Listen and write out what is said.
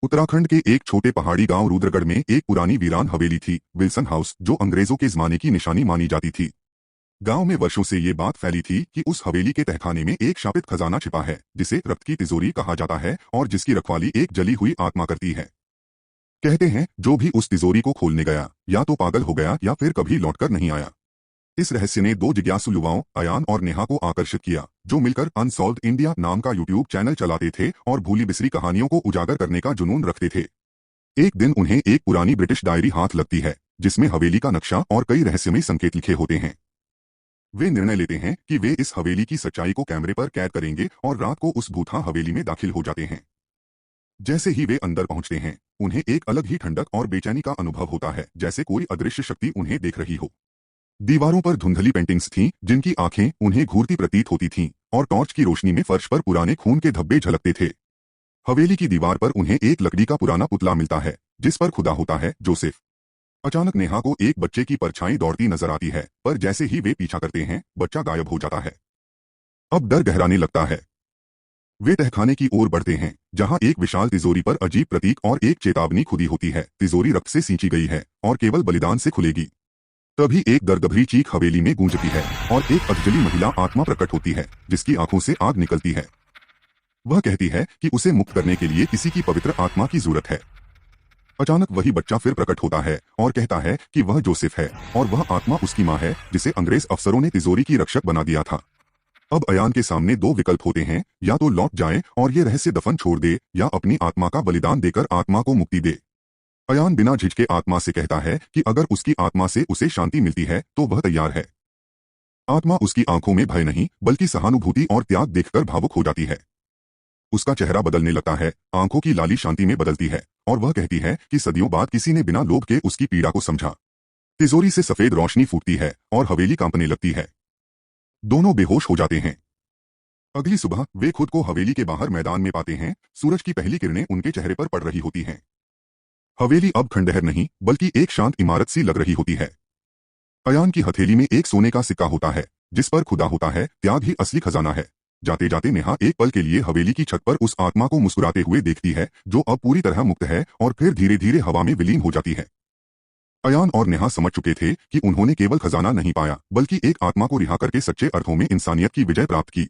उत्तराखंड के एक छोटे पहाड़ी गांव रुद्रगढ़ में एक पुरानी वीरान हवेली थी, विल्सन हाउस, जो अंग्रेजों के जमाने की निशानी मानी जाती थी। गांव में वर्षों से ये बात फैली थी कि उस हवेली के तहखाने में एक शापित खजाना छिपा है, जिसे रक्त की तिजोरी कहा जाता है और जिसकी रखवाली एक जली हुई आत्मा करती है। कहते हैं जो भी उस तिजोरी को खोलने गया या तो पागल हो गया या फिर कभी लौटकर नहीं आया। इस रहस्य ने दो जिज्ञासु युवाओं अयान और नेहा को आकर्षित किया, जो मिलकर अनसॉल्व्ड इंडिया नाम का यूट्यूब चैनल चलाते थे और भूली बिसरी कहानियों को उजागर करने का जुनून रखते थे। एक दिन उन्हें एक पुरानी ब्रिटिश डायरी हाथ लगती है, जिसमें हवेली का नक्शा और कई रहस्यमयी संकेत लिखे होते हैं। वे निर्णय लेते हैं कि वे इस हवेली की सच्चाई को कैमरे पर कैद करेंगे और रात को उस भूतहा हवेली में दाखिल हो जाते हैं। जैसे ही वे अंदर पहुंचते हैं, उन्हें एक अलग ही ठंडक और बेचैनी का अनुभव होता है, जैसे कोई अदृश्य शक्ति उन्हें देख रही हो। दीवारों पर धुंधली पेंटिंग्स थीं, जिनकी आंखें उन्हें घूरती प्रतीत होती थीं, और टॉर्च की रोशनी में फर्श पर पुराने खून के धब्बे झलकते थे। हवेली की दीवार पर उन्हें एक लकड़ी का पुराना पुतला मिलता है, जिस पर खुदा होता है जोसेफ। अचानक नेहा को एक बच्चे की परछाई दौड़ती नजर आती है, पर जैसे ही वे पीछा करते हैं, बच्चा गायब हो जाता है। अब डर गहराने लगता है। वे तहखाने की ओर बढ़ते हैं, जहां एक विशाल तिजोरी पर अजीब प्रतीक और एक चेतावनी खुदी होती है। तिजोरी रक्त से सींची गई है और केवल बलिदान से खुलेगी। तभी एक दर्दभरी चीख हवेली में गूंजती है और एक अधजली महिला आत्मा प्रकट होती है, जिसकी आंखों से आग निकलती है। वह कहती है कि उसे मुक्त करने के लिए किसी की पवित्र आत्मा की जरूरत है। अचानक वही बच्चा फिर प्रकट होता है और कहता है कि वह जोसेफ है और वह आत्मा उसकी मां है, जिसे अंग्रेज अफसरों ने तिजोरी की रक्षक बना दिया था। अब अयान के सामने दो विकल्प होते हैं, या तो लौट जाए और ये रहस्य दफन छोड़ दे, या अपनी आत्मा का बलिदान देकर आत्मा को मुक्ति दे। अयान बिना झिझके आत्मा से कहता है कि अगर उसकी आत्मा से उसे शांति मिलती है तो वह तैयार है। आत्मा उसकी आंखों में भय नहीं बल्कि सहानुभूति और त्याग देखकर भावुक हो जाती है। उसका चेहरा बदलने लगता है, आंखों की लाली शांति में बदलती है, और वह कहती है कि सदियों बाद किसी ने बिना लोभ के उसकी पीड़ा को समझा। तिजोरी से सफेद रोशनी फूटती है और हवेली कांपने लगती है। दोनों बेहोश हो जाते हैं। अगली सुबह वे खुद को हवेली के बाहर मैदान में पाते हैं। सूरज की पहली किरणें उनके चेहरे पर पड़ रही होती हैं। हवेली अब खंडहर नहीं बल्कि एक शांत इमारत सी लग रही होती है। अयान की हथेली में एक सोने का सिक्का होता है, जिस पर खुदा होता है, त्याग ही असली खजाना है। जाते जाते नेहा एक पल के लिए हवेली की छत पर उस आत्मा को मुस्कुराते हुए देखती है, जो अब पूरी तरह मुक्त है, और फिर धीरे धीरे हवा में विलीन हो जाती है। अयान और नेहा समझ चुके थे कि उन्होंने केवल खजाना नहीं पाया, बल्कि एक आत्मा को रिहा करके सच्चे अर्थों में इंसानियत की विजय प्राप्त की।